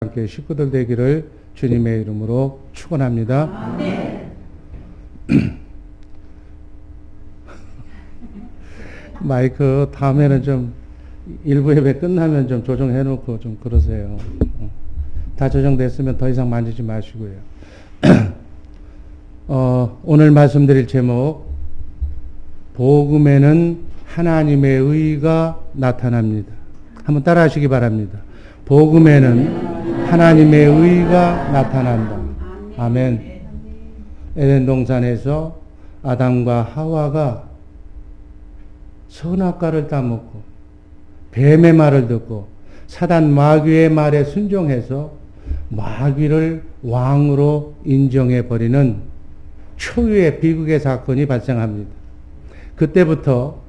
함께 식구들 되기를 주님의 이름으로 축원합니다. 아멘. 마이크 다음에는 좀 일부 예배 끝나면 좀 조정해 놓고 좀 그러세요. 다 조정됐으면 더 이상 만지지 마시고요. 오늘 말씀드릴 제목, 복음에는 하나님의 의가 나타납니다. 한번 따라 하시기 바랍니다. 복음에는 하나님의 의가 나타난다. 아멘. 에덴 동산에서 아담과 하와가 선악과를 따먹고 뱀의 말을 듣고 사단 마귀의 말에 순종해서 마귀를 왕으로 인정해 버리는 초유의 비극의 사건이 발생합니다. 그때부터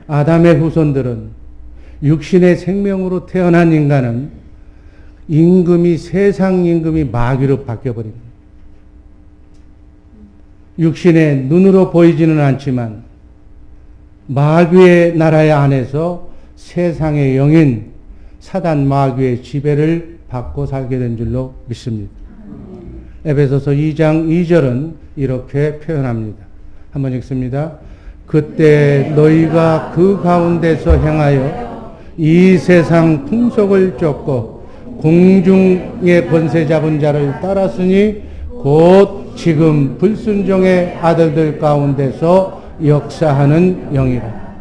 아담의 후손들은 육신의 생명으로 태어난 인간은 임금이 세상 임금이 마귀로 바뀌어버립니다. 육신의 눈으로 보이지는 않지만 마귀의 나라의 안에서 세상의 영인 사단 마귀의 지배를 받고 살게 된 줄로 믿습니다. 에베소서 2장 2절은 이렇게 표현합니다. 한번 읽습니다. 그때 너희가 그 가운데서 행하여 이 세상 풍속을 쫓고 공중의 권세 잡은 자를 따랐으니 곧 지금 불순종의 아들들 가운데서 역사하는 영이라.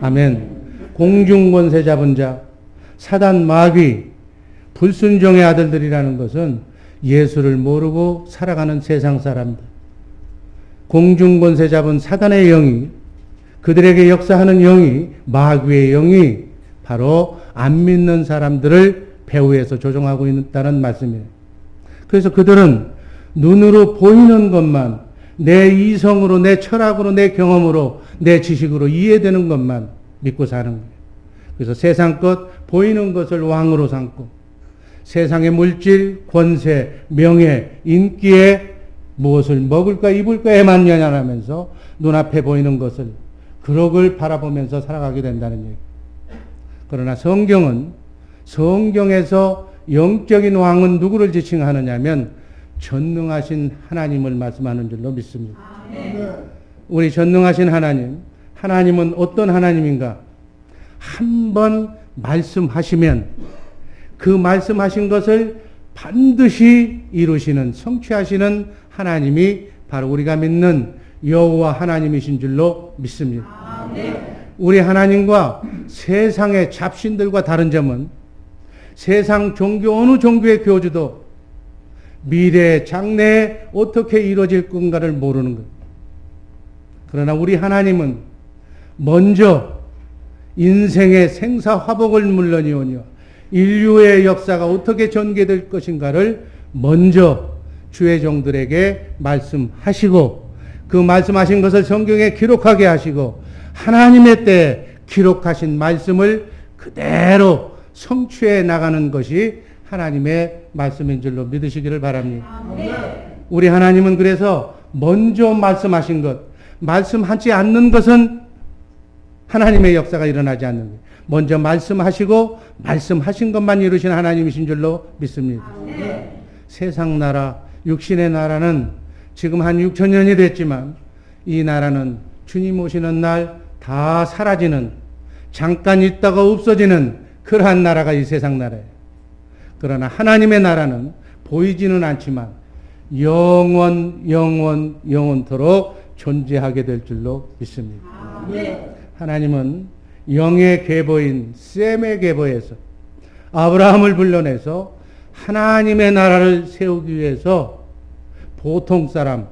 아멘. 공중 권세 잡은 자, 사단 마귀, 불순종의 아들들이라는 것은 예수를 모르고 살아가는 세상 사람들. 공중 권세 잡은 사단의 영이, 그들에게 역사하는 영이, 마귀의 영이 바로 안 믿는 사람들을 배후에서 조종하고 있다는 말씀이에요. 그래서 그들은 눈으로 보이는 것만, 내 이성으로, 내 철학으로, 내 경험으로, 내 지식으로 이해되는 것만 믿고 사는 거예요. 그래서 세상 것, 보이는 것을 왕으로 삼고 세상의 물질, 권세, 명예, 인기에 무엇을 먹을까 입을까에만 연연하면서 눈앞에 보이는 것을, 그럭을 바라보면서 살아가게 된다는 얘기예요. 그러나 성경에서 영적인 왕은 누구를 지칭하느냐면 전능하신 하나님을 말씀하는 줄로 믿습니다. 우리 전능하신 하나님은 어떤 하나님인가? 한번 말씀하시면 그 말씀하신 것을 반드시 이루시는, 성취하시는 하나님이 바로 우리가 믿는 여호와 하나님이신 줄로 믿습니다. 우리 하나님과 세상의 잡신들과 다른 점은 세상 종교, 어느 종교의 교주도 미래, 장래에 어떻게 이루어질 건가를 모르는 거예요. 그러나 우리 하나님은 먼저 인생의 생사화복을 물론이오며 인류의 역사가 어떻게 전개될 것인가를 먼저 주의 종들에게 말씀하시고 그 말씀하신 것을 성경에 기록하게 하시고 하나님의 때에 기록하신 말씀을 그대로 성취해 나가는 것이 하나님의 말씀인 줄로 믿으시기를 바랍니다. 우리 하나님은 그래서 먼저 말씀하신 것, 말씀하지 않는 것은 하나님의 역사가 일어나지 않는 거예요. 먼저 말씀하시고 말씀하신 것만 이루신 하나님이신 줄로 믿습니다. 세상 나라, 육신의 나라는 지금 한 6,000년이 됐지만 이 나라는 주님 오시는 날 다 사라지는, 잠깐 있다가 없어지는 그러한 나라가 이 세상 나라예요. 그러나 하나님의 나라는 보이지는 않지만 영원토록 존재하게 될 줄로 믿습니다. 하나님은 영의 계보인 셈의 계보에서 아브라함을 불러내서 하나님의 나라를 세우기 위해서 보통 사람,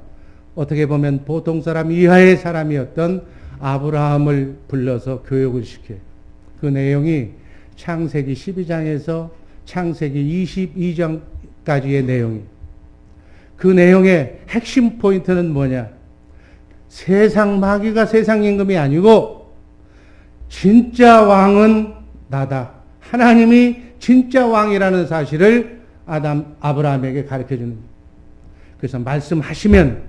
어떻게 보면 보통 사람 이하의 사람이었던 아브라함을 불러서 교육을 시켜요. 그 내용이 창세기 12장에서 창세기 22장까지의 내용이에요. 그 내용의 핵심 포인트는 뭐냐? 세상 마귀가 세상 임금이 아니고 진짜 왕은 나다. 하나님이 진짜 왕이라는 사실을 아브라함에게 가르쳐 주는 거예요. 그래서 말씀하신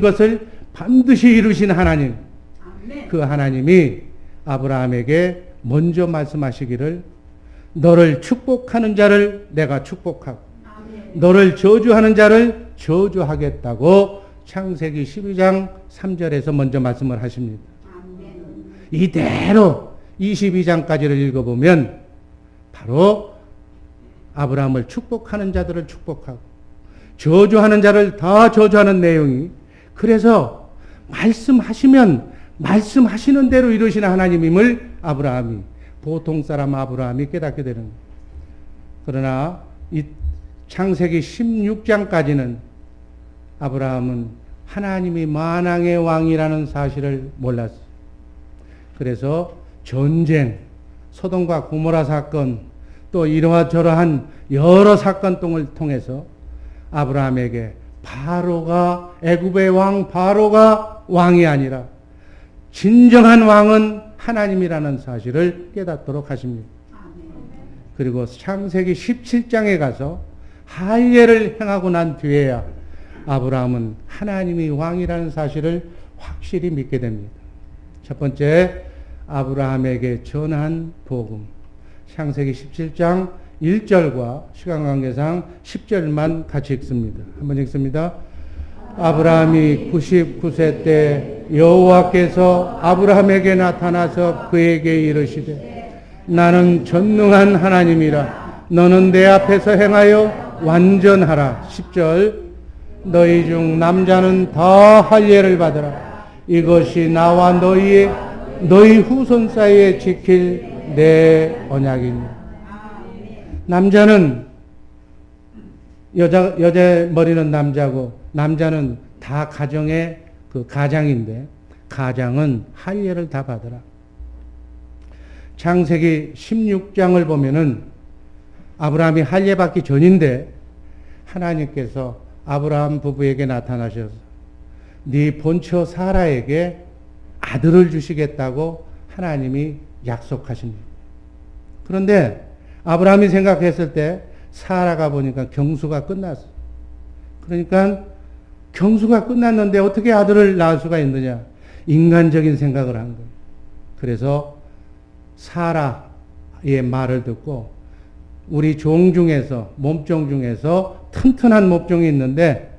것을 반드시 이루신 하나님, 그 하나님이 아브라함에게 먼저 말씀하시기를 너를 축복하는 자를 내가 축복하고 너를 저주하는 자를 저주하겠다고 창세기 12장 3절에서 먼저 말씀을 하십니다. 이대로 22장까지를 읽어보면 바로 아브라함을 축복하는 자들을 축복하고 저주하는 자를 다 저주하는 내용이, 그래서 말씀하시면 말씀하시는 대로 이루시는 하나님임을 아브라함이, 보통 사람 아브라함이 깨닫게 되는 거예요. 그러나 이 창세기 16장까지는 아브라함은 하나님이 만왕의 왕이라는 사실을 몰랐어요. 그래서 전쟁, 소돔과 고모라 사건, 또 이러저러한 여러 사건 등을 통해서 아브라함에게 바로가, 애굽의 왕 바로가 왕이 아니라 진정한 왕은 하나님이라는 사실을 깨닫도록 하십니다. 그리고 창세기 17장에 가서 할례를 행하고 난 뒤에야 아브라함은 하나님이 왕이라는 사실을 확실히 믿게 됩니다. 첫 번째, 아브라함에게 전한 복음. 창세기 17장 1절과 시간 관계상 10절만 같이 읽습니다. 한번 읽습니다. 아브라함이 99세 때 여호와께서 아브라함에게 나타나서 그에게 이르시되 나는 전능한 하나님이라 너는 내 앞에서 행하여 완전하라. 10절 너희 중 남자는 다 할례를 받으라. 이것이 나와 너희 후손 사이에 지킬 내 언약이니. 남자는 여자 머리는 남자고 남자는 다 가정의 그 가장인데 가장은 할례를 다 받으라. 창세기 16장을 보면은 아브라함이 할례 받기 전인데 하나님께서 아브라함 부부에게 나타나셔서 네 본처 사라에게 아들을 주시겠다고 하나님이 약속하십니다. 그런데 아브라함이 생각했을 때 사라가 보니까 경수가 끝났어. 그러니까 경수가 끝났는데 어떻게 아들을 낳을 수가 있느냐. 인간적인 생각을 한 거예요. 그래서 사라의 말을 듣고 우리 종 중에서, 몸종 중에서 튼튼한 몸종이 있는데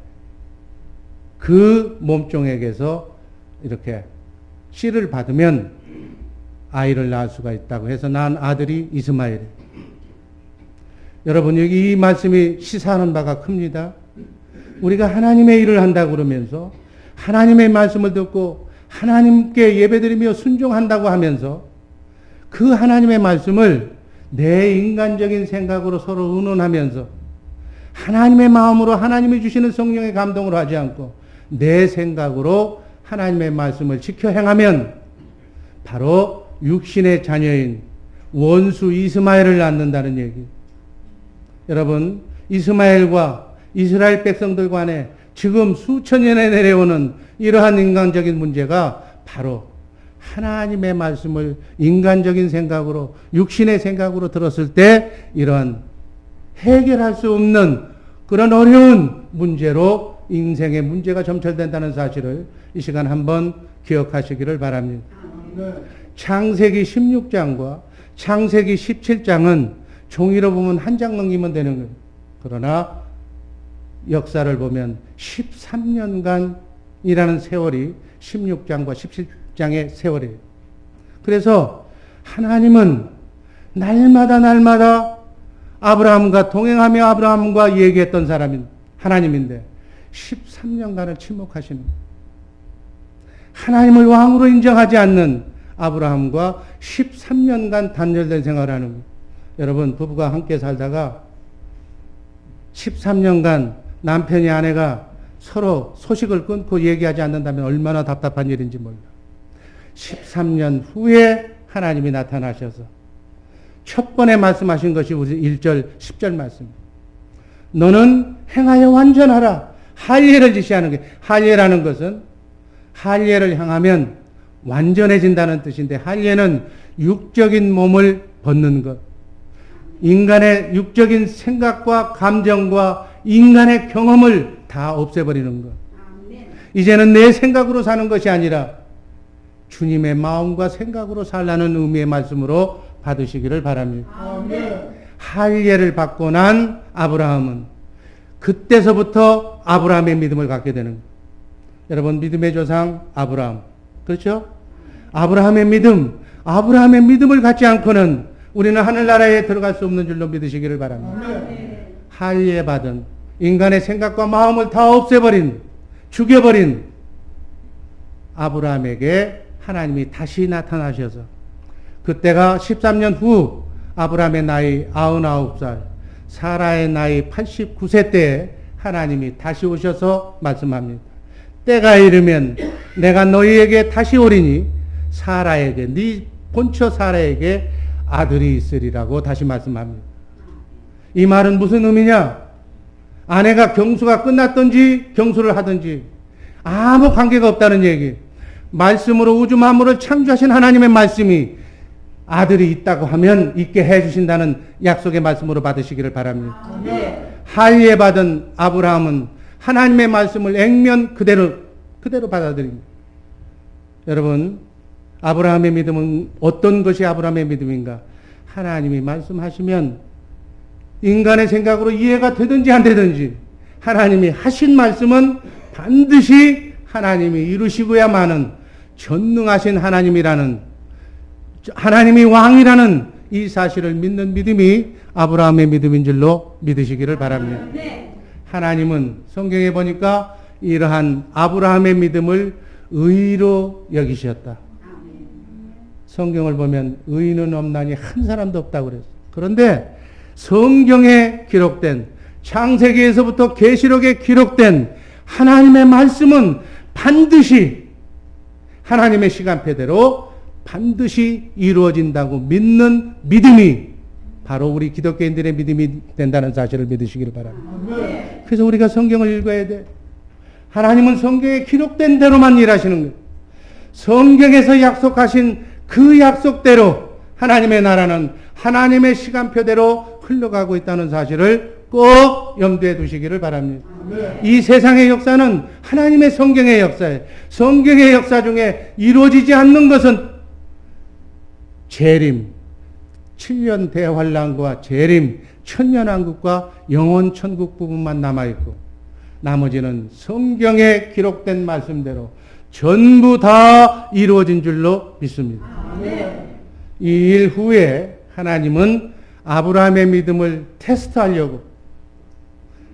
그 몸종에게서 이렇게 씨를 받으면 아이를 낳을 수가 있다고 해서 낳은 아들이 이스마엘. 여러분, 여기 이 말씀이 시사하는 바가 큽니다. 우리가 하나님의 일을 한다고 그러면서 하나님의 말씀을 듣고 하나님께 예배드리며 순종한다고 하면서 그 하나님의 말씀을 내 인간적인 생각으로 서로 의논하면서 하나님의 마음으로 하나님이 주시는 성령의 감동으로 하지 않고 내 생각으로 하나님의 말씀을 지켜 행하면 바로 육신의 자녀인 원수 이스마엘을 낳는다는 얘기. 여러분, 이스마엘과 이스라엘 백성들 간에 지금 수천 년에 내려오는 이러한 인간적인 문제가 바로 하나님의 말씀을 인간적인 생각으로, 육신의 생각으로 들었을 때 이러한 해결할 수 없는 그런 어려운 문제로 인생의 문제가 점철된다는 사실을 이 시간 한번 기억하시기를 바랍니다. 창세기 16장과 창세기 17장은 종이로 보면 한 장 넘기면 되는 거예요. 그러나 역사를 보면 13년간이라는 세월이 16장과 17장의 세월이에요. 그래서 하나님은 날마다 아브라함과 동행하며 아브라함과 얘기했던 사람인 하나님인데 13년간을 침묵하시는 하나님을 왕으로 인정하지 않는 아브라함과 13년간 단절된 생활을 하는 거예요. 여러분, 부부가 함께 살다가 13년간 남편이 아내가 서로 소식을 끊고 얘기하지 않는다면 얼마나 답답한 일인지 몰라. 13년 후에 하나님이 나타나셔서 첫 번에 말씀하신 것이 우리 1절, 10절 말씀. 너는 행하여 완전하라. 할례를 지시하는 게, 할례라는 것은 할례를 행하면 완전해진다는 뜻인데 할례는 육적인 몸을 벗는 것. 인간의 육적인 생각과 감정과 인간의 경험을 다 없애버리는 것. 이제는 내 생각으로 사는 것이 아니라 주님의 마음과 생각으로 살라는 의미의 말씀으로 받으시기를 바랍니다. 할례를 받고 난 아브라함은 그때서부터 아브라함의 믿음을 갖게 되는 거예요. 여러분, 믿음의 조상 아브라함, 그렇죠? 아브라함의 믿음을 갖지 않고는 우리는 하늘나라에 들어갈 수 없는 줄로 믿으시기를 바랍니다. 할례 받은 인간의 생각과 마음을 다 없애버린, 죽여버린 아브라함에게 하나님이 다시 나타나셔서, 그때가 13년 후 아브라함의 나이 99살, 사라의 나이 89세 때에 하나님이 다시 오셔서 말씀합니다. 때가 이르면 내가 너희에게 다시 오리니 사라에게, 네 본처 사라에게 아들이 있으리라고 다시 말씀합니다. 이 말은 무슨 의미냐? 아내가 경수가 끝났든지 경수를 하든지 아무 관계가 없다는 얘기. 말씀으로 우주 만물을 창조하신 하나님의 말씀이 아들이 있다고 하면 있게 해주신다는 약속의 말씀으로 받으시기를 바랍니다. 할례 받은 아브라함은 하나님의 말씀을 액면 그대로 받아들입니다. 여러분, 아브라함의 믿음은 어떤 것이 아브라함의 믿음인가? 하나님이 말씀하시면 인간의 생각으로 이해가 되든지 안 되든지 하나님이 하신 말씀은 반드시 하나님이 이루시고야마는 전능하신 하나님이라는, 하나님이 왕이라는 이 사실을 믿는 믿음이 아브라함의 믿음인 줄로 믿으시기를 바랍니다. 하나님은 성경에 보니까 이러한 아브라함의 믿음을 의로 여기셨다. 성경을 보면 의인은 없나니 한 사람도 없다고 그랬어요. 그런데 성경에 기록된, 창세기에서부터 계시록에 기록된 하나님의 말씀은 반드시 하나님의 시간표대로 반드시 이루어진다고 믿는 믿음이 바로 우리 기독교인들의 믿음이 된다는 사실을 믿으시기를 바랍니다. 그래서 우리가 성경을 읽어야 돼. 하나님은 성경에 기록된 대로만 일하시는 거예요. 성경에서 약속하신 그 약속대로 하나님의 나라는 하나님의 시간표대로 흘러가고 있다는 사실을 꼭 염두에 두시기를 바랍니다. 이 세상의 역사는 하나님의 성경의 역사예요. 성경의 역사 중에 이루어지지 않는 것은 재림, 7년 대환란과 재림, 천년왕국과 영원천국 부분만 남아있고 나머지는 성경에 기록된 말씀대로 전부 다 이루어진 줄로 믿습니다. 이 일 후에 하나님은 아브라함의 믿음을 테스트하려고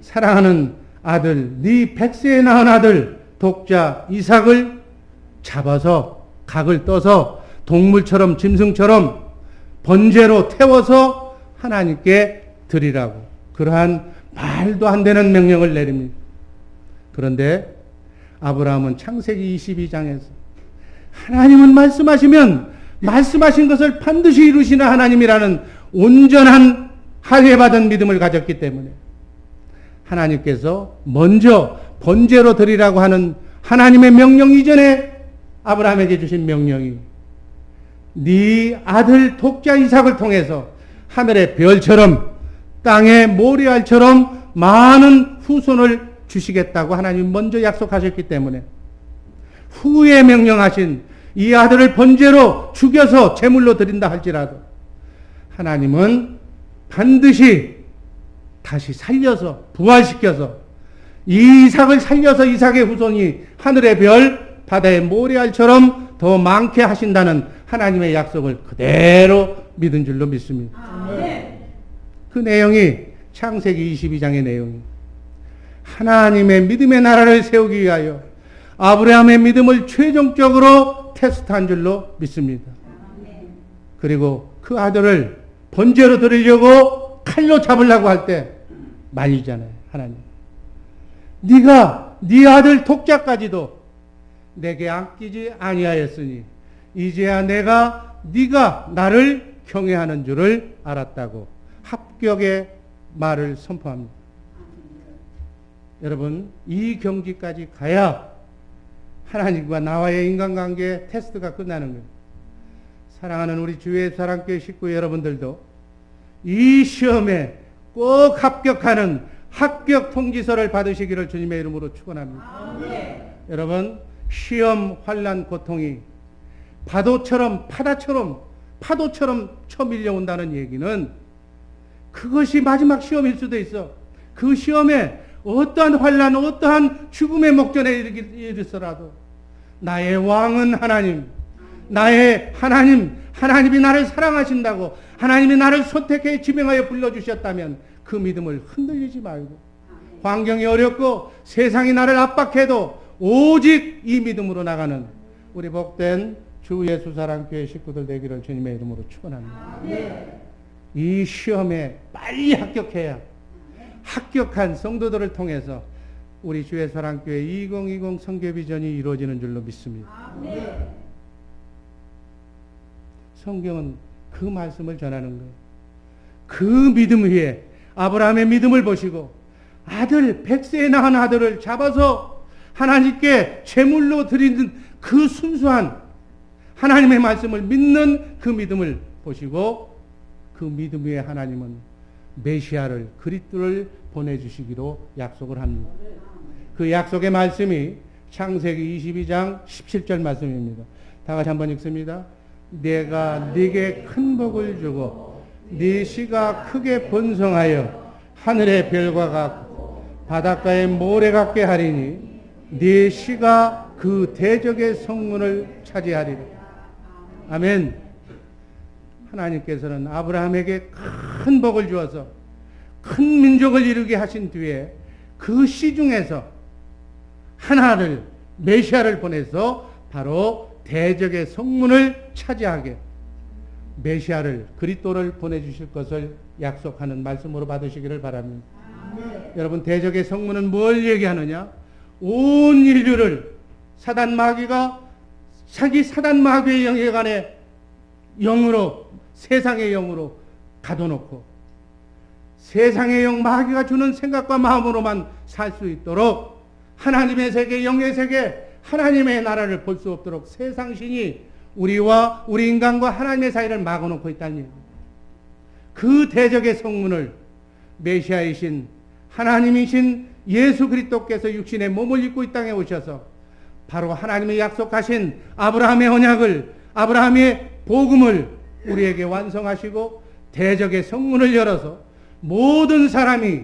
사랑하는 아들, 네 백세에 낳은 아들 독자 이삭을 잡아서 각을 떠서 동물처럼 짐승처럼 번제로 태워서 하나님께 드리라고 그러한 말도 안 되는 명령을 내립니다. 그런데 아브라함은 창세기 22장에서 하나님은 말씀하시면 말씀하신 것을 반드시 이루시는 하나님이라는 온전한 할례받은 믿음을 가졌기 때문에 하나님께서 먼저 번제로 드리라고 하는 하나님의 명령 이전에 아브라함에게 주신 명령이 네 아들 독자 이삭을 통해서 하늘의 별처럼 땅의 모래알처럼 많은 후손을 주시겠다고 하나님 먼저 약속하셨기 때문에 후에 명령하신 이 아들을 번제로 죽여서 제물로 드린다 할지라도 하나님은 반드시 다시 살려서 부활시켜서 이 이삭을 살려서 이삭의 후손이 하늘의 별 바다의 모래알처럼 더 많게 하신다는 하나님의 약속을 그대로 믿은 줄로 믿습니다. 그 내용이 창세기 22장의 내용입니다. 하나님의 믿음의 나라를 세우기 위하여 아브라함의 믿음을 최종적으로 테스트한 줄로 믿습니다. 그리고 그 아들을 번제로 드리려고 칼로 잡으려고 할 때 말리잖아요. 하나님, 네가 네 아들 독자까지도 내게 아끼지 아니하였으니 이제야 내가 네가 나를 경외하는 줄을 알았다고 합격의 말을 선포합니다. 여러분, 이 경지까지 가야 하나님과 나와의 인간관계 테스트가 끝나는 거예요. 사랑하는 우리 주의 사랑교회 식구 여러분들도 이 시험에 꼭 합격하는 합격 통지서를 받으시기를 주님의 이름으로 축원합니다. 여러분, 시험, 환난, 고통이 파도처럼 바다처럼 파도처럼 쳐밀려온다는 얘기는 그것이 마지막 시험일 수도 있어. 그 시험에 어떠한 환난, 어떠한 죽음의 목전에 이르서라도 나의 왕은 하나님, 나의 하나님이 나를 사랑하신다고, 하나님이 나를 선택해 지명하여 불러주셨다면 그 믿음을 흔들리지 말고, 환경이 어렵고 세상이 나를 압박해도 오직 이 믿음으로 나가는 우리 복된 주 예수사랑교회 식구들 되기를 주님의 이름으로 축원합니다. 이 시험에 빨리 합격해야 합격한 성도들을 통해서 우리 주 예수사랑교회 2020 선교비전이 이루어지는 줄로 믿습니다. 성경은 그 말씀을 전하는 거예요. 그 믿음 위에 아브라함의 믿음을 보시고 아들, 100세에 낳은 아들을 잡아서 하나님께 제물로 드리는 그 순수한 하나님의 말씀을 믿는 그 믿음을 보시고 그 믿음 위에 하나님은 메시아를, 그리스도를 보내주시기로 약속을 합니다. 그 약속의 말씀이 창세기 22장 17절 말씀입니다. 다 같이 한번 읽습니다. 내가 네게 큰 복을 주고 네 씨가 크게 번성하여 하늘의 별과 같고 바닷가의 모래 같게 하리니 네 씨가 그 대적의 성문을 차지하리라. 아멘. 하나님께서는 아브라함에게 큰 복을 주어서 큰 민족을 이루게 하신 뒤에 그 씨 중에서 하나를, 메시아를 보내서 바로 대적의 성문을 차지하게 메시아를, 그리스도를 보내주실 것을 약속하는 말씀으로 받으시기를 바랍니다. 여러분, 대적의 성문은 뭘 얘기하느냐? 온 인류를 사단 마귀가 자기 사단 마귀의 영역 안에 영으로, 세상의 영으로 가둬놓고 세상의 영, 마귀가 주는 생각과 마음으로만 살 수 있도록 하나님의 세계, 영의 세계, 하나님의 나라를 볼 수 없도록 세상신이 우리와 우리 인간과 하나님의 사이를 막아놓고 있다는 얘기예요. 그 대적의 성문을 메시아이신 하나님이신 예수 그리스도께서 육신의 몸을 입고 이 땅에 오셔서 바로 하나님의 약속하신 아브라함의 언약을, 아브라함의 복음을 우리에게 완성하시고 대적의 성문을 열어서 모든 사람이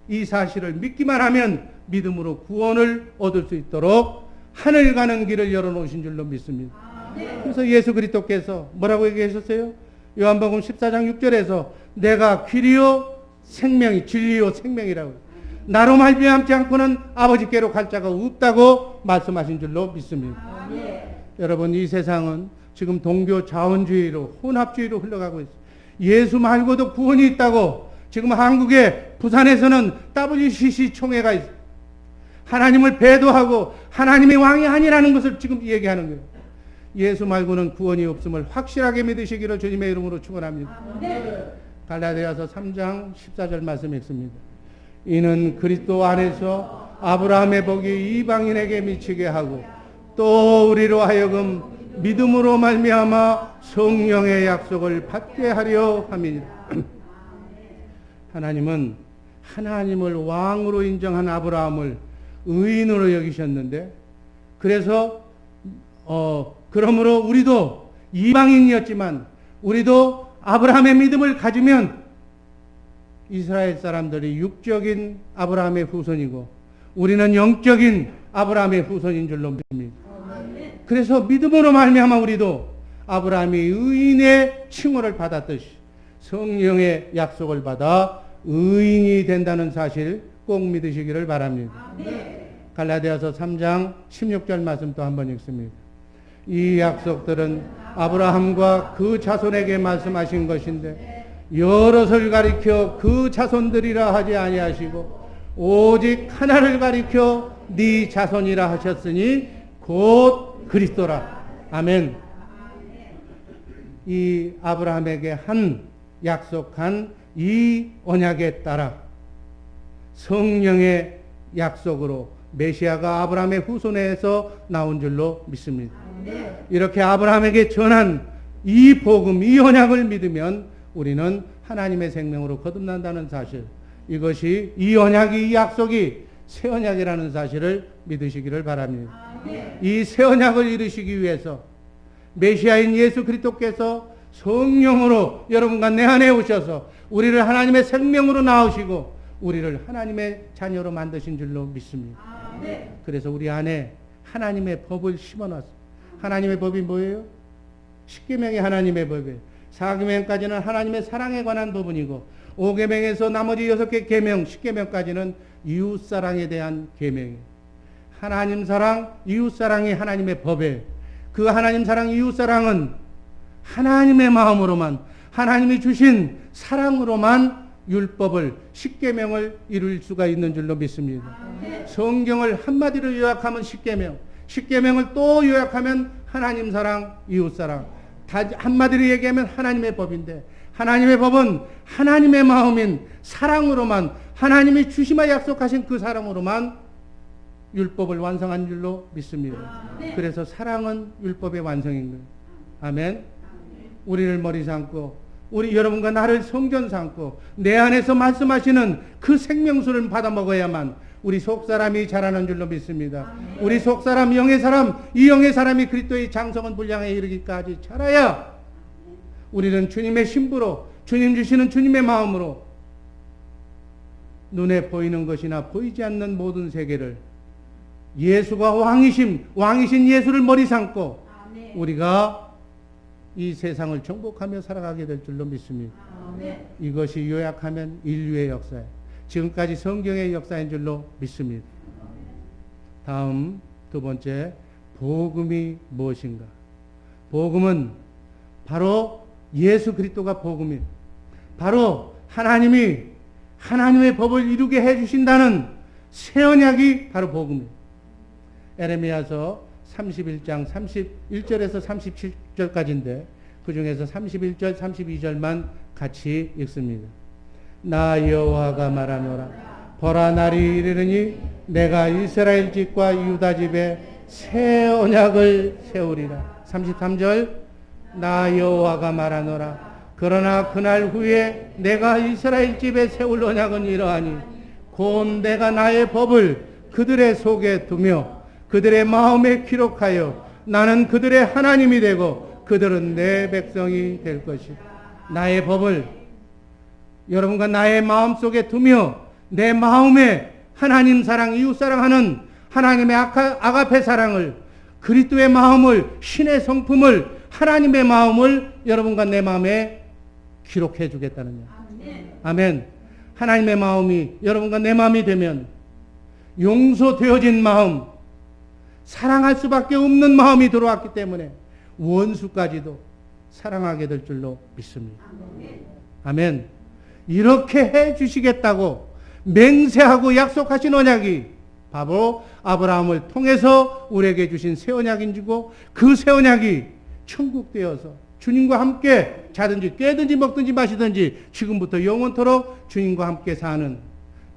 이 사실을 믿기만 하면 믿음으로 구원을 얻을 수 있도록 하늘 가는 길을 열어놓으신 줄로 믿습니다. 그래서 예수 그리스도께서 뭐라고 얘기하셨어요? 요한복음 14장 6절에서 내가 길이요 생명이, 진리요 생명이라고, 나로 말미암지 않고는 아버지께로 갈 자가 없다고 말씀하신 줄로 믿습니다. 여러분, 이 세상은 지금 동교 자원주의로, 혼합주의로 흘러가고 있어요. 예수 말고도 구원이 있다고 지금 한국의 부산에서는 WCC 총회가 있어요. 하나님을 배도하고 하나님의 왕이 아니라는 것을 지금 얘기하는 거예요. 예수 말고는 구원이 없음을 확실하게 믿으시기를 주님의 이름으로 축원합니다. 갈라디아서 3장 14절 말씀 읽습니다. 이는 그리스도 안에서 아브라함의 복이 이방인에게 미치게 하고 또 우리로 하여금 믿음으로 말미암아 성령의 약속을 받게 하려 함이니라. 하나님은 하나님을 왕으로 인정한 아브라함을 의인으로 여기셨는데, 그래서 그러므로 우리도 이방인이었지만 우리도 아브라함의 믿음을 가지면 이스라엘 사람들이 육적인 아브라함의 후손이고 우리는 영적인 아브라함의 후손인 줄로 믿습니다. 그래서 믿음으로 말미암아 우리도 아브라함이 의인의 칭호를 받았듯이 성령의 약속을 받아 의인이 된다는 사실 꼭 믿으시기를 바랍니다. 갈라디아서 3장 16절 말씀 또 한번 읽습니다. 이 약속들은 아브라함과 그 자손에게 말씀하신 것인데 여럿을 가리켜 그 자손들이라 하지 아니하시고 오직 하나를 가리켜 네 자손이라 하셨으니 곧 그리스도라. 아멘. 이 아브라함에게 한 약속한 이 언약에 따라 성령의 약속으로 메시아가 아브라함의 후손에서 나온 줄로 믿습니다. 이렇게 아브라함에게 전한 이 복음, 이 언약을 믿으면 우리는 하나님의 생명으로 거듭난다는 사실, 이것이 이 언약이, 이 약속이 새 언약이라는 사실을 믿으시기를 바랍니다. 이 새 언약을 이루시기 위해서 메시아인 예수 그리스도께서 성령으로 여러분과 내 안에 오셔서 우리를 하나님의 생명으로 낳으시고 우리를 하나님의 자녀로 만드신 줄로 믿습니다. 그래서 우리 안에 하나님의 법을 심어놨어요. 하나님의 법이 뭐예요? 십계명이 하나님의 법이에요. 4계명까지는 하나님의 사랑에 관한 부분이고 5계명에서 나머지 6개 계명, 10계명까지는 이웃사랑에 대한 계명이에요. 하나님 사랑, 이웃사랑이 하나님의 법이에요. 그 하나님 사랑, 이웃사랑은 하나님의 마음으로만, 하나님이 주신 사랑으로만 율법을, 십계명을 이룰 수가 있는 줄로 믿습니다. 성경을 한마디로 요약하면 십계명, 십계명을 또 요약하면 하나님 사랑, 이웃 사랑. 한마디로 얘기하면 하나님의 법인데, 하나님의 법은 하나님의 마음인 사랑으로만, 하나님이 주시마 약속하신 그 사랑으로만 율법을 완성한 줄로 믿습니다. 그래서 사랑은 율법의 완성인 거예요. 아멘. 우리를 머리 삼고 우리 여러분과 나를 성전 삼고 내 안에서 말씀하시는 그 생명수를 받아 먹어야만 우리 속사람이 자라는 줄로 믿습니다. 우리 속사람, 영의 사람, 이 영의 사람이 그리스도의 장성한 분량에 이르기까지 자라야 우리는 주님의 신부로, 주님 주시는 주님의 마음으로 눈에 보이는 것이나 보이지 않는 모든 세계를 예수가 왕이신 예수를 머리 삼고 우리가 이 세상을 정복하며 살아가게 될 줄로 믿습니다. 이것이 요약하면 인류의 역사예요. 지금까지 성경의 역사인 줄로 믿습니다. 다음 두 번째, 복음이 무엇인가? 복음은 바로 예수 그리스도가 복음이에요. 바로 하나님이 하나님의 법을 이루게 해주신다는 새 언약이 바로 복음이에요. 에레미야서 31장 31절에서 37절까지인데 그 중에서 31절, 32절만 같이 읽습니다. 나 여호와가 말하노라. 보라, 날이 이르르니 내가 이스라엘 집과 유다 집에 새 언약을 세우리라. 33절. 나 여호와가 말하노라. 그러나 그날 후에 내가 이스라엘 집에 세울 언약은 이러하니 곧 내가 나의 법을 그들의 속에 두며 그들의 마음에 기록하여 나는 그들의 하나님이 되고 그들은 내 백성이 될 것이다. 나의 법을 여러분과 나의 마음속에 두며 내 마음에 하나님 사랑, 이웃 사랑하는 하나님의 아가페 사랑을, 그리스도의 마음을, 신의 성품을, 하나님의 마음을 여러분과 내 마음에 기록해 주겠다는 말. 아멘. 하나님의 마음이 여러분과 내 마음이 되면 용서되어진 마음, 사랑할 수밖에 없는 마음이 들어왔기 때문에 원수까지도 사랑하게 될 줄로 믿습니다. 아멘. 이렇게 해 주시겠다고 맹세하고 약속하신 언약이 바로 아브라함을 통해서 우리에게 주신 새 언약인지고 그 새 언약이 천국 되어서 주님과 함께 자든지 깨든지 먹든지 마시든지 지금부터 영원토록 주님과 함께 사는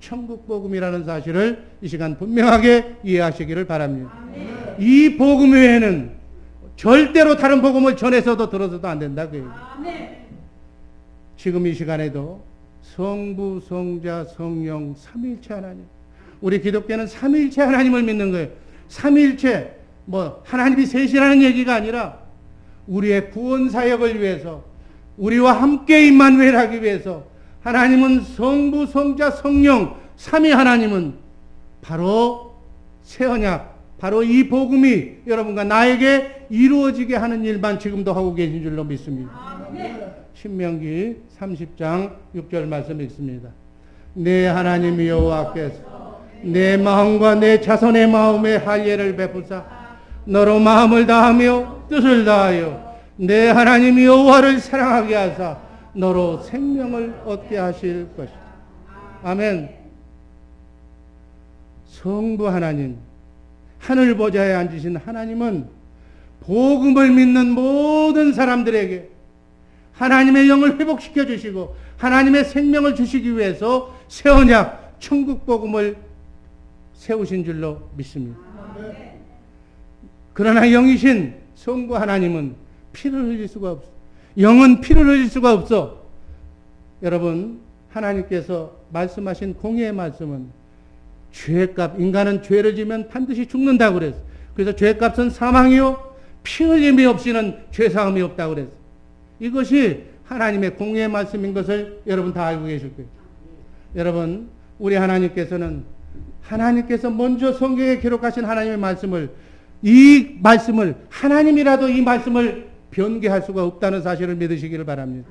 천국 복음이라는 사실을 이 시간 분명하게 이해하시기를 바랍니다. 이 복음 외에는 절대로 다른 복음을 전해서도 들어서도 안 된다. 지금 이 시간에도 성부, 성자, 성령, 삼위일체 하나님. 우리 기독교는 삼위일체 하나님을 믿는 거예요. 삼위일체, 하나님이 셋이라는 얘기가 아니라 우리의 구원 사역을 위해서, 우리와 함께 임마누엘하기 위해서 하나님은 성부, 성자, 성령, 삼위 하나님은 바로 새 언약, 바로 이 복음이 여러분과 나에게 이루어지게 하는 일만 지금도 하고 계신 줄로 믿습니다. 신명기 30장 6절 말씀 읽습니다. 내 하나님 여호와께서 내 마음과 내 자손의 마음에 할례를 베푸사 너로 마음을 다하며 뜻을 다하여 내 하나님 여호와를 사랑하게 하사 너로 생명을 얻게 하실 것이다. 아멘. 성부 하나님, 하늘 보좌에 앉으신 하나님은 복음을 믿는 모든 사람들에게 하나님의 영을 회복시켜 주시고 하나님의 생명을 주시기 위해서 새 언약 천국 복음을 세우신 줄로 믿습니다. 그러나 영이신 성부 하나님은 피를 흘릴 수가 없어. 영은 피를 흘릴 수가 없어. 여러분, 하나님께서 말씀하신 공의의 말씀은 죄값, 인간은 죄를 지면 반드시 죽는다고 그랬어. 그래서 죄값은 사망이요 피 흘림이 없이는 죄사함이 없다고 그랬어. 이것이 하나님의 공의의 말씀인 것을 여러분 다 알고 계실 거예요. 여러분, 우리 하나님께서는 하나님께서 먼저 성경에 기록하신 하나님의 말씀을, 이 말씀을, 하나님이라도 이 말씀을 변개할 수가 없다는 사실을 믿으시기를 바랍니다.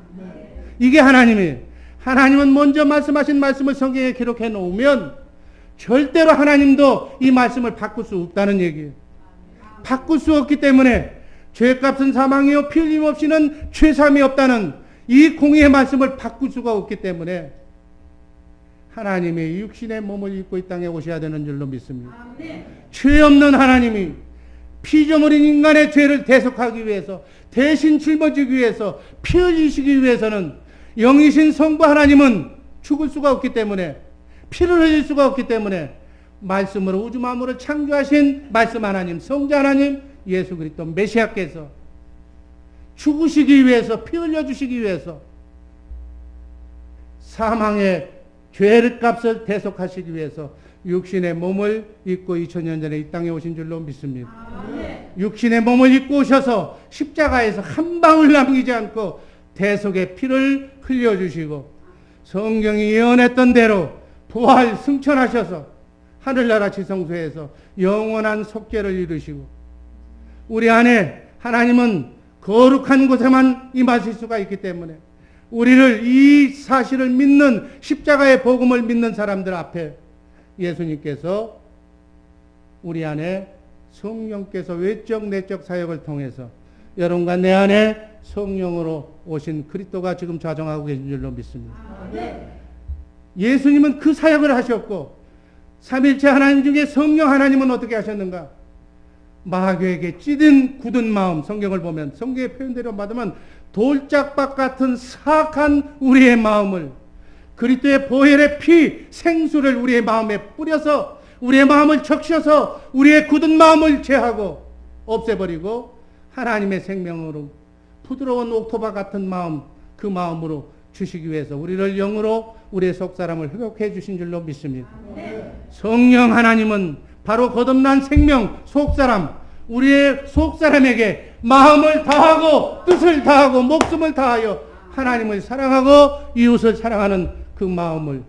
이게 하나님이에요. 하나님은 먼저 말씀하신 말씀을 성경에 기록해 놓으면 절대로 하나님도 이 말씀을 바꿀 수 없다는 얘기예요. 바꿀 수 없기 때문에 죄값은 사망이요 피 흘림 없이는 죄삼이 없다는 이 공의의 말씀을 바꿀 수가 없기 때문에 하나님의 육신의 몸을 입고 이 땅에 오셔야 되는 줄로 믿습니다. 죄 없는 하나님이 피조물인 인간의 죄를 대속하기 위해서, 대신 짊어지기 위해서, 피 흘리시기 위해서는 영이신 성부 하나님은 죽을 수가 없기 때문에, 피를 흘릴 수가 없기 때문에 말씀으로 우주 만물을 창조하신 말씀 하나님, 성자 하나님 예수 그리스도 메시아께서 죽으시기 위해서, 피 흘려주시기 위해서 사망의 죄의 값을 대속하시기 위해서 육신의 몸을 입고 2000년 전에 이 땅에 오신 줄로 믿습니다. 육신의 몸을 입고 오셔서 십자가에서 한 방울 남기지 않고 대속의 피를 흘려주시고 성경이 예언했던 대로 부활 승천하셔서 하늘나라 지성소에서 영원한 속죄를 이루시고, 우리 안에 하나님은 거룩한 곳에만 임하실 수가 있기 때문에 우리를, 이 사실을 믿는, 십자가의 복음을 믿는 사람들 앞에 예수님께서 우리 안에 성령께서 외적 내적 사역을 통해서 여러분과 내 안에 성령으로 오신 그리스도가 지금 좌정하고 계신 줄로 믿습니다. 예수님은 그 사역을 하셨고, 삼일체 하나님 중에 성령 하나님은 어떻게 하셨는가? 마귀에게 찌든 굳은 마음, 성경을 보면 성경의 표현대로 받으면 돌짝박 같은 사악한 우리의 마음을 그리스도의 보혈의 피, 생수를 우리의 마음에 뿌려서 우리의 마음을 적셔서 우리의 굳은 마음을 제하고 없애버리고 하나님의 생명으로 부드러운 옥토바 같은 마음, 그 마음으로 주시기 위해서 우리를 영으로 우리의 속사람을 회복해 주신 줄로 믿습니다. 성령 하나님은 바로 거듭난 생명, 속사람, 우리의 속사람에게 마음을 다하고 뜻을 다하고 목숨을 다하여 하나님을 사랑하고 이웃을 사랑하는 그 마음을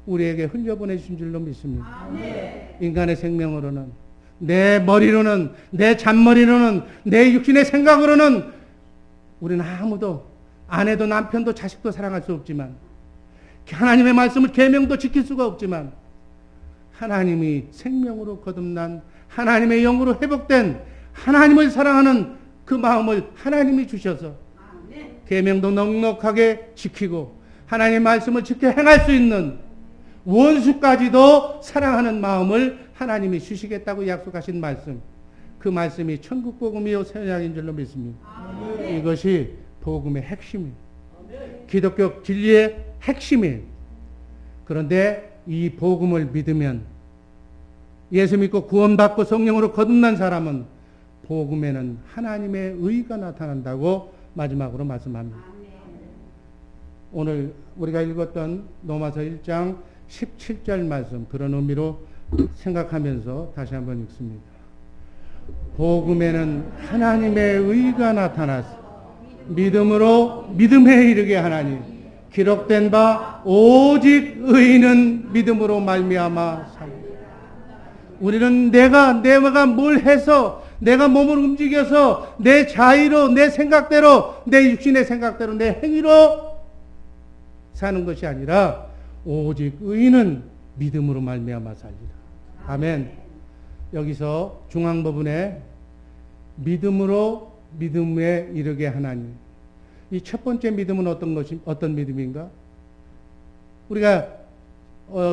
우리에게 흘려보내주신 줄로 믿습니다. 인간의 생명으로는, 내 머리로는, 내 잔머리로는, 내 육신의 생각으로는 우리는 아무도, 아내도 남편도 자식도 사랑할 수 없지만, 하나님의 말씀을 계명도 지킬 수가 없지만, 하나님이 생명으로 거듭난 하나님의 영으로 회복된 하나님을 사랑하는 그 마음을 하나님이 주셔서 계명도 넉넉하게 지키고 하나님의 말씀을 지켜 행할 수 있는, 원수까지도 사랑하는 마음을 하나님이 주시겠다고 약속하신 말씀, 그 말씀이 천국 복음이요 선약인 줄로 믿습니다. 이것이 복음의 핵심이에요. 기독교 진리의 핵심이에요. 그런데 이 복음을 믿으면, 예수 믿고 구원받고 성령으로 거듭난 사람은 복음에는 하나님의 의가 나타난다고 마지막으로 말씀합니다. 오늘 우리가 읽었던 로마서 1장 17절 말씀, 그런 의미로 생각하면서 다시 한번 읽습니다. 복음에는 하나님의 의가 나타나서 믿음으로 믿음에 이르게 하나니 기록된 바 오직 의인은 믿음으로 말미암아 살리라. 우리는 내가 뭘 해서, 내가 몸을 움직여서 내 자의로, 내 생각대로, 내 육신의 생각대로, 내 행위로 사는 것이 아니라 오직 의인은 믿음으로 말미암아 살리라. 아멘. 여기서 중앙 부분에 믿음으로 믿음에 이르게 하나니, 이 첫 번째 믿음은 어떤 믿음인가? 우리가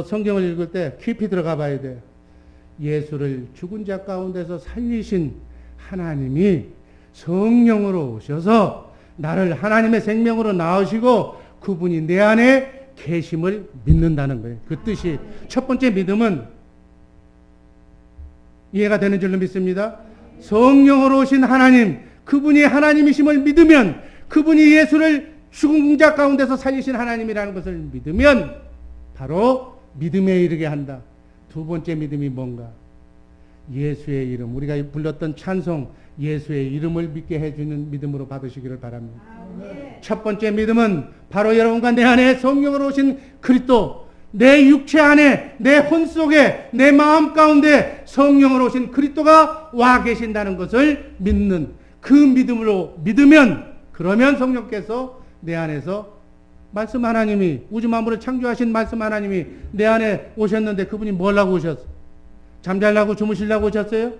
성경을 읽을 때 깊이 들어가 봐야 돼요. 예수를 죽은 자 가운데서 살리신 하나님이 성령으로 오셔서 나를 하나님의 생명으로 낳으시고 그분이 내 안에 계심을 믿는다는 거예요. 그 뜻이, 첫 번째 믿음은 이해가 되는 줄로 믿습니다. 성령으로 오신 하나님, 그분이 하나님이심을 믿으면, 그분이 예수를 죽은 자 가운데서 살리신 하나님이라는 것을 믿으면 바로 믿음에 이르게 한다. 두 번째 믿음이 뭔가? 예수의 이름, 우리가 불렀던 찬송 예수의 이름을 믿게 해주는 믿음으로 받으시기를 바랍니다. 첫 번째 믿음은 바로 여러분과 내 안에 성령으로 오신 그리스도, 내 육체 안에, 내 혼 속에, 내 마음 가운데 성령으로 오신 그리스도가 와 계신다는 것을 믿는 그 믿음으로 믿으면, 그러면 성령께서 내 안에서 말씀 하나님이, 우주 만물을 창조하신 말씀 하나님이 내 안에 오셨는데 그분이 뭘 하고 오셨어요? 잠자려고 주무시려고 오셨어요?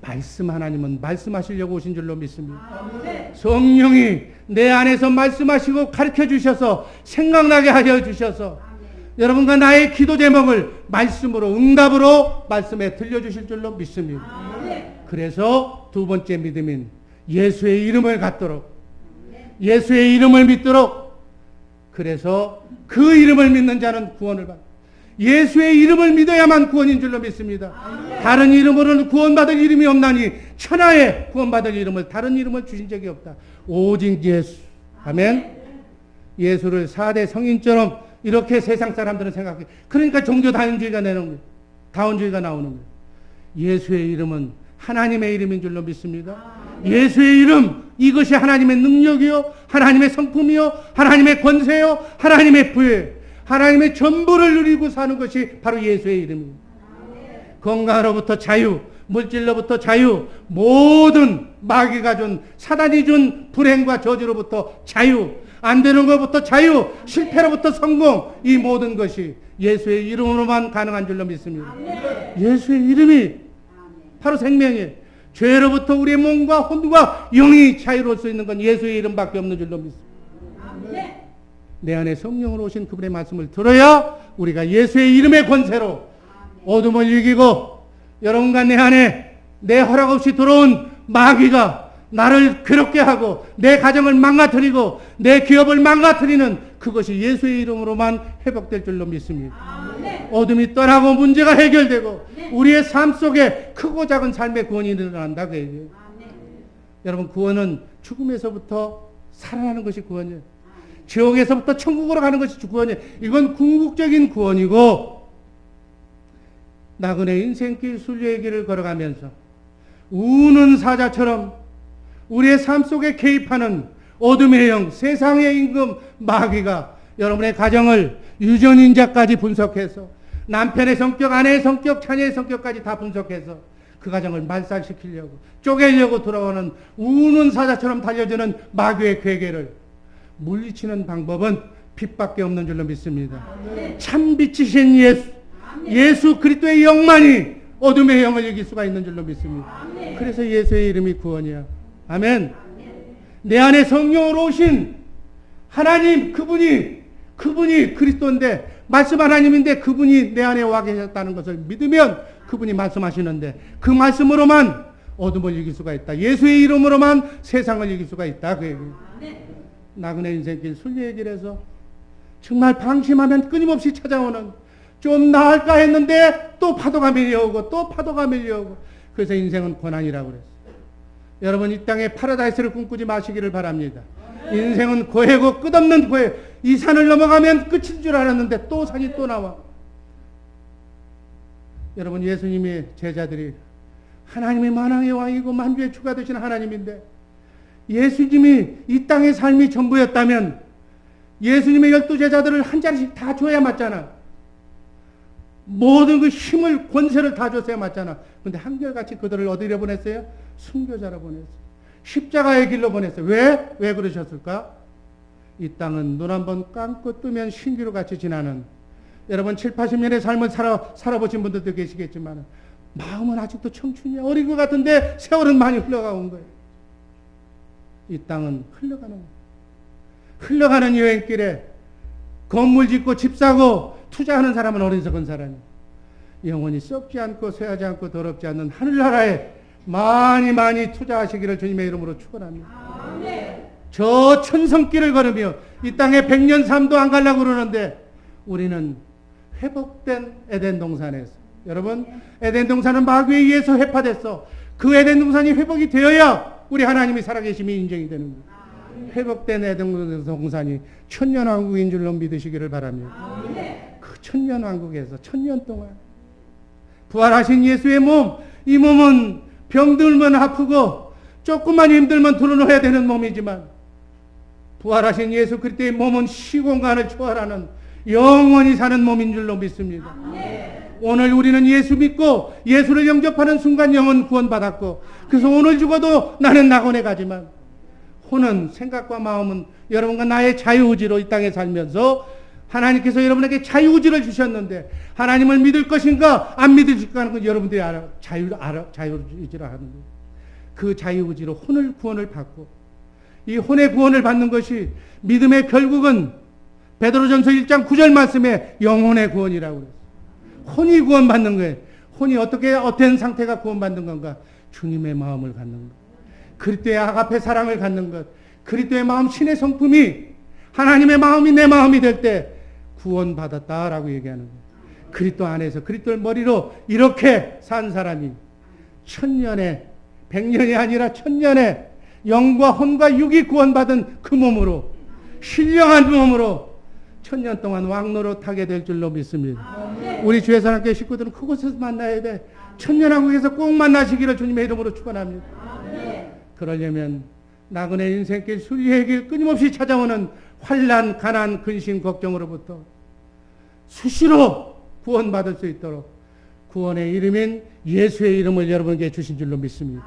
말씀 하나님은 말씀하시려고 오신 줄로 믿습니다. 성령이 내 안에서 말씀하시고 가르쳐 주셔서 생각나게 하여 주셔서 여러분과 나의 기도 제목을 말씀으로, 응답으로 말씀에 들려주실 줄로 믿습니다. 그래서 두 번째 믿음인 예수의 이름을 갖도록, 예수의 이름을 믿도록, 그래서 그 이름을 믿는 자는 구원을 받습니다. 예수의 이름을 믿어야만 구원인 줄로 믿습니다. 다른 이름으로는 구원받을 이름이 없나니 천하에 구원받을 이름을, 다른 이름을 주신 적이 없다. 오직 예수. 아멘. 예수를 4대 성인처럼 이렇게 세상 사람들은 생각해. 그러니까 종교 다원주의가 나오는 거예요. 다원주의가 나오는 거예요. 예수의 이름은 하나님의 이름인 줄로 믿습니다. 예수의 이름, 이것이 하나님의 능력이요, 하나님의 성품이요, 하나님의 권세요, 하나님의 부여요. 하나님의 전부를 누리고 사는 것이 바로 예수의 이름입니다. 건강으로부터 자유, 물질로부터 자유, 모든 마귀가 준, 사단이 준 불행과 저주로부터 자유, 안 되는 것부터 자유, 실패로부터 성공, 이 모든 것이 예수의 이름으로만 가능한 줄로 믿습니다. 예수의 이름이 바로 생명이에요. 죄로부터 우리의 몸과 혼과 영이 자유로울 수 있는 건 예수의 이름밖에 없는 줄로 믿습니다. 내 안에 성령으로 오신 그분의 말씀을 들어야 우리가 예수의 이름의 권세로 어둠을 이기고, 여러분과 내 안에 내 허락 없이 들어온 마귀가 나를 괴롭게 하고 내 가정을 망가뜨리고 내 기업을 망가뜨리는 그것이 예수의 이름으로만 회복될 줄로 믿습니다. 어둠이 떠나고 문제가 해결되고 우리의 삶 속에 크고 작은 삶의 구원이 일어난다 그 얘기예요. 여러분, 구원은 죽음에서부터 살아나는 것이 구원이에요. 지옥에서부터 천국으로 가는 것이 구원이에요. 이건 궁극적인 구원이고, 나그네 인생길 순례의 길을 걸어가면서 우는 사자처럼 우리의 삶 속에 개입하는 어둠의 영, 세상의 임금 마귀가 여러분의 가정을 유전인자까지 분석해서 남편의 성격, 아내의 성격, 자녀의 성격까지 다 분석해서 그 가정을 말살시키려고, 쪼개려고 돌아오는 우는 사자처럼 달려드는 마귀의 괴계를 물리치는 방법은 빛밖에 없는 줄로 믿습니다. 참 빛이신 예수, 예수 그리스도의 영만이 어둠의 영을 이길 수가 있는 줄로 믿습니다. 그래서 예수의 이름이 구원이야. 아멘. 내 안에 성령으로 오신 하나님, 그분이 그리스도인데, 말씀 하나님인데 그분이 내 안에 와 계셨다는 것을 믿으면 그분이 말씀하시는데 그 말씀으로만 어둠을 이길 수가 있다. 예수의 이름으로만 세상을 이길 수가 있다. 그 얘기예요. 나그네 인생길 순례의 길에서 정말 방심하면 끊임없이 찾아오는, 좀 나을까 했는데 또 파도가 밀려오고 또 파도가 밀려오고, 그래서 인생은 고난이라고 그랬어요. 여러분, 이 땅에 파라다이스를 꿈꾸지 마시기를 바랍니다. 인생은 고해고 끝없는 고해. 이 산을 넘어가면 끝인 줄 알았는데 또 산이 또 나와. 여러분, 예수님의 제자들이 하나님의 만왕의 왕이고 만주의 주가 되신 하나님인데, 예수님이 이 땅의 삶이 전부였다면 예수님의 12제자들을 한 자리씩 다 줘야 맞잖아. 모든 그 힘을, 권세를 다 줬어야 맞잖아. 근데 한결같이 그들을 어디로 보냈어요? 순교자로 보냈어요. 십자가의 길로 보냈어요. 왜 그러셨을까? 이 땅은 눈 한번 감고 뜨면 신기루 같이 지나는, 여러분 7, 80년의 삶을 살아보신 분들도 계시겠지만 마음은 아직도 청춘이야. 어린 것 같은데 세월은 많이 흘러가온 거예요. 이 땅은 흘러가는 여행길에 건물 짓고 집 사고 투자하는 사람은 어리석은 사람이에요. 영원히 썩지 않고 쇠하지 않고 더럽지 않는 하늘나라에 많이 투자하시기를 주님의 이름으로 축원합니다. 저 천성길을 걸으며 이 땅에 100년 삶도 안 가려고 그러는데 우리는 회복된 에덴 동산에서, 여러분, 에덴 동산은 마귀에 의해서 회파됐어. 그 에덴 동산이 회복이 되어야 우리 하나님이 살아계심이 인정이 되는 거예요. 회복된 에덴 동산이 천년왕국인 줄로 믿으시기를 바랍니다. 그 천년왕국에서 천년 동안 부활하신 예수의 몸, 이 몸은 병들면 아프고 조금만 힘들면 드러놓아야 되는 몸이지만 부활하신 예수 그리스도의 몸은 시공간을 초월하는 영원히 사는 몸인 줄로 믿습니다. 오늘 우리는 예수 믿고 예수를 영접하는 순간 영혼 구원받았고, 그래서 오늘 죽어도 나는 낙원에 가지만 혼은, 생각과 마음은 여러분과 나의 자유의지로 이 땅에 살면서 하나님께서 여러분에게 자유의지를 주셨는데 하나님을 믿을 것인가 안 믿을 것인가 하는 건 여러분들이 자유의지로 하는 거예요. 그 자유의지로 혼을 구원을 받고, 이 혼의 구원을 받는 것이 믿음의 결국은 베드로전서 1장 9절 말씀에 영혼의 구원이라고 그랬어요. 혼이 구원받는 거예요. 혼이 어떤 상태가 구원받는 건가? 주님의 마음을 갖는 것, 그리스도의 아가페 사랑을 갖는 것, 그리스도의 마음, 신의 성품이 하나님의 마음이 내 마음이 될 때 구원받았다라고 얘기하는 거예요. 그리스도 안에서 그리스도를 머리로 이렇게 산 사람이 천년에, 100년이 아니라 천년에 영과 혼과 육이 구원받은 그 몸으로, 신령한 몸으로 천년 동안 왕노릇하게 될 줄로 믿습니다. 우리 주의 사랑교회 식구들은 그곳에서 만나야 돼. 천년왕국에서 꼭 만나시기를 주님의 이름으로 축원합니다. 그러려면 나그네 인생길, 순리의 길 끊임없이 찾아오는 환난, 가난, 근심, 걱정으로부터 수시로 구원받을 수 있도록 구원의 이름인 예수의 이름을 여러분에게 주신 줄로 믿습니다.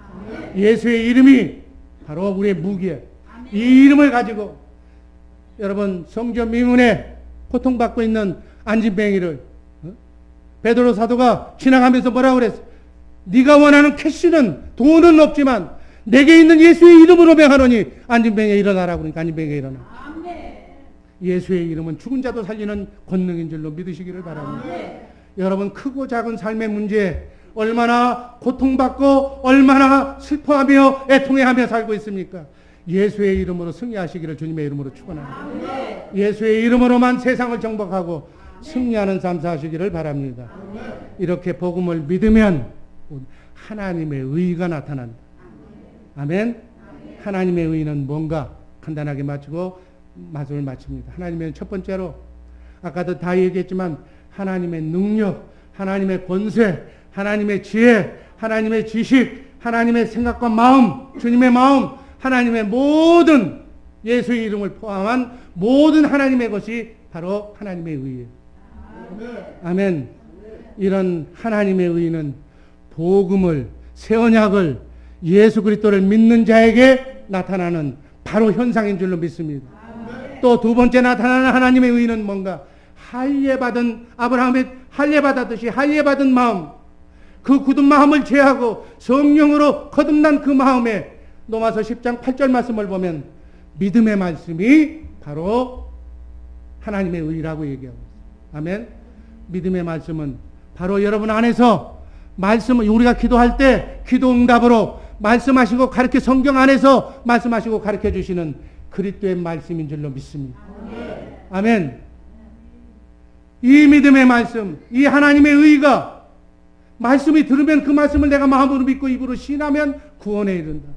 예수의 이름이 바로 우리의 무기예요. 이 이름을 가지고 여러분 성전 미문에 고통받고 있는 안진뱅이를 베드로 사도가 지나가면서 뭐라고 그랬어? 네가 원하는 캐시는, 돈은 없지만 내게 있는 예수의 이름으로 명하노니 안진뱅이에 일어나라고. 그러니까 안진뱅이에 일어나. 예수의 이름은 죽은 자도 살리는 권능인 줄로 믿으시기를 바랍니다. 여러분 크고 작은 삶의 문제 얼마나 고통받고 얼마나 슬퍼하며 애통해하며 살고 있습니까? 예수의 이름으로 승리하시기를 주님의 이름으로 축원합니다. 예수의 이름으로만 세상을 정복하고 승리하는 삶 사시기를 바랍니다. 이렇게 복음을 믿으면 하나님의 의가 나타난다. 아멘. 하나님의 의는 뭔가 간단하게 마치고 말씀을 마칩니다. 하나님의 첫 번째로 아까도 다 얘기했지만 하나님의 능력, 하나님의 권세, 하나님의 지혜, 하나님의 지식, 하나님의 생각과 마음, 주님의 마음, 하나님의 모든 예수의 이름을 포함한 모든 하나님의 것이 바로 하나님의 의예요. 아멘. 이런 하나님의 의는 복음을, 새 언약을, 예수 그리스도를 믿는 자에게 나타나는 바로 현상인 줄로 믿습니다. 또 두 번째 나타나는 하나님의 의는 뭔가? 할례받은, 아브라함의 할례받았듯이 할례받은 마음, 그 굳은 마음을 제하고 성령으로 거듭난 그 마음에 로마서 10장 8절 말씀을 보면 믿음의 말씀이 바로 하나님의 의라고 얘기하고 있어요. 아멘. 믿음의 말씀은 바로 여러분 안에서 말씀을, 우리가 기도할 때 기도 응답으로 말씀하시고 가르쳐, 성경 안에서 말씀하시고 가르쳐 주시는 그리스도의 말씀인 줄로 믿습니다. 아멘. 이 믿음의 말씀, 이 하나님의 의가, 말씀이 들으면 그 말씀을 내가 마음으로 믿고 입으로 신하면 구원에 이른다.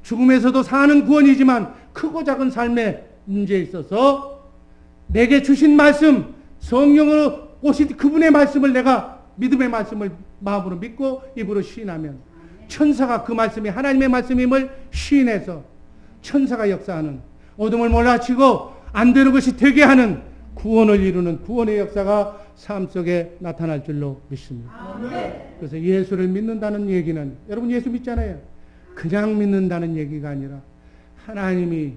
죽음에서도 사는 구원이지만 크고 작은 삶의 문제에 있어서 내게 주신 말씀, 성령으로 오신 그분의 말씀을 내가 믿음의 말씀을 마음으로 믿고 입으로 시인하면 천사가 그 말씀이 하나님의 말씀임을 시인해서 천사가 역사하는, 어둠을 몰아치고 안 되는 것이 되게 하는 구원을 이루는 구원의 역사가 삶 속에 나타날 줄로 믿습니다. 그래서 예수를 믿는다는 얘기는, 여러분 예수 믿잖아요. 그냥 믿는다는 얘기가 아니라 하나님이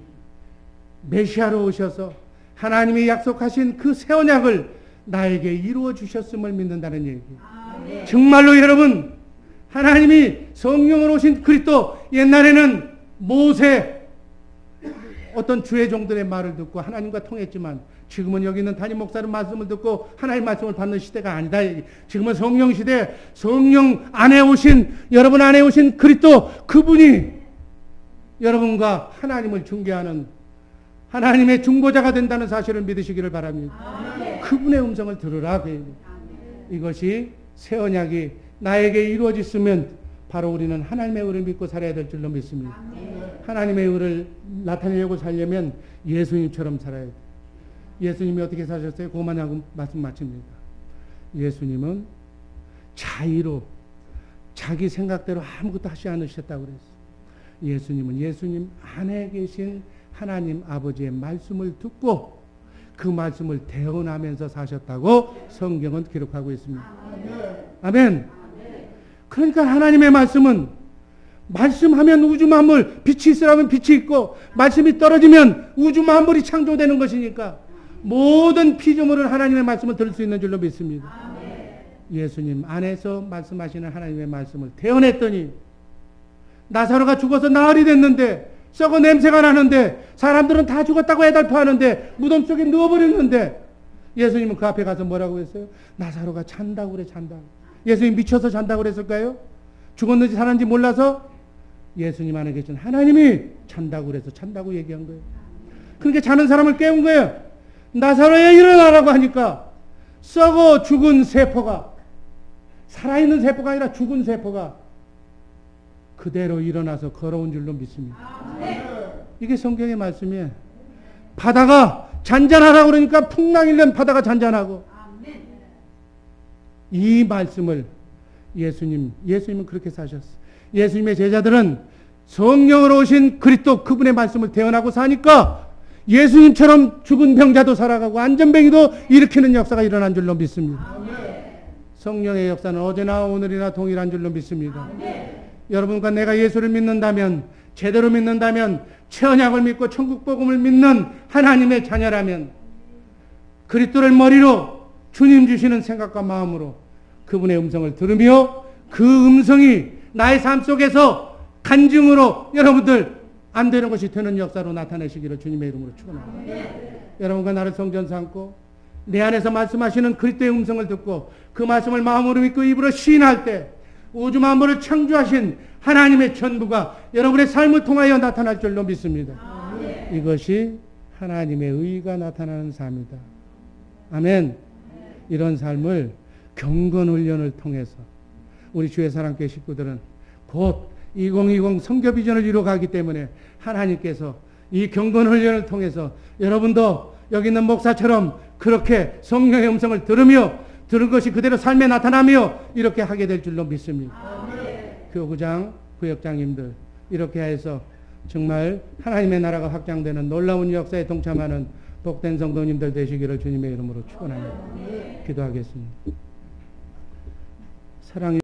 메시아로 오셔서 하나님이 약속하신 그 새 언약을 나에게 이루어 주셨음을 믿는다는 얘기. 정말로 여러분, 하나님이 성령으로 오신 그리스도, 옛날에는 모세, 어떤 주의 종들의 말을 듣고 하나님과 통했지만 지금은 여기 있는 담임 목사님 말씀을 듣고 하나님 말씀을 받는 시대가 아니다. 지금은 성령 시대, 성령 안에 오신, 여러분 안에 오신 그리스도, 그분이 여러분과 하나님을 중개하는 하나님의 중보자가 된다는 사실을 믿으시기를 바랍니다. 그분의 음성을 들으라. 이것이 새 언약이 나에게 이루어졌으면 바로 우리는 하나님의 의를 믿고 살아야 될 줄로 믿습니다. 하나님의 의를 나타내려고 살려면 예수님처럼 살아야 돼요. 예수님이 어떻게 사셨어요? 그것만 하고 말씀 마칩니다. 예수님은 자의로 자기 생각대로 아무것도 하지 않으셨다고 그랬어요. 예수님은 예수님 안에 계신 하나님 아버지의 말씀을 듣고 그 말씀을 대언하면서 사셨다고 성경은 기록하고 있습니다. 아멘. 그러니까 하나님의 말씀은 말씀하면 우주 만물, 빛이 있으라면 빛이 있고 말씀이 떨어지면 우주 만물이 창조되는 것이니까 모든 피조물은 하나님의 말씀을 들을 수 있는 줄로 믿습니다. 예수님 안에서 말씀하시는 하나님의 말씀을 대언했더니 나사로가 죽어서 나흘이 됐는데 썩어 냄새가 나는데 사람들은 다 죽었다고 애달퍼하는데 무덤 속에 누워버렸는데 예수님은 그 앞에 가서 뭐라고 했어요? 나사로가 잔다고 그래, 잔다고. 예수님 미쳐서 잔다고 그랬을까요? 죽었는지 살았는지 몰라서 예수님 안에 계신 하나님이 잔다고 그래서 잔다고 얘기한 거예요. 그러니까 자는 사람을 깨운 거예요. 나사로야 일어나라고 하니까 썩어 죽은 세포가, 살아있는 세포가 아니라 죽은 세포가 그대로 일어나서 걸어온 줄로 믿습니다. 이게 성경의 말씀이에요. 바다가 잔잔하라고 그러니까 풍랑일면 바다가 잔잔하고, 이 말씀을 예수님은 그렇게 사셨어요. 예수님의 제자들은 성령으로 오신 그리스도 그분의 말씀을 대언하고 사니까 예수님처럼 죽은 병자도 살아가고 안전뱅이도 일으키는 역사가 일어난 줄로 믿습니다. 성령의 역사는 어제나 오늘이나 동일한 줄로 믿습니다. 여러분과 내가 예수를 믿는다면, 제대로 믿는다면, 최언약을 믿고 천국 복음을 믿는 하나님의 자녀라면 그리스도를 머리로 주님 주시는 생각과 마음으로 그분의 음성을 들으며 그 음성이 나의 삶 속에서 간증으로 여러분들 안 되는 것이 되는 역사로 나타내시기를 주님의 이름으로 축원합니다. 여러분과 나를 성전 삼고 내 안에서 말씀하시는 그리스도의 음성을 듣고 그 말씀을 마음으로 믿고 입으로 시인할 때 우주 만물을 창조하신 하나님의 전부가 여러분의 삶을 통하여 나타날 줄로 믿습니다. 이것이 하나님의 의가 나타나는 삶이다. 아멘. 이런 삶을 경건훈련을 통해서 우리 주의 사랑교회 식구들은 곧 2020 선교비전을 이루어가기 때문에 하나님께서 이 경건훈련을 통해서 여러분도 여기 있는 목사처럼 그렇게 성령의 음성을 들은 것이 그대로 삶에 나타나며 이렇게 하게 될 줄로 믿습니다. 교구장, 구역장님들 이렇게 해서 정말 하나님의 나라가 확장되는 놀라운 역사에 동참하는 복된 성도님들 되시기를 주님의 이름으로 축원합니다. 기도하겠습니다. 사랑해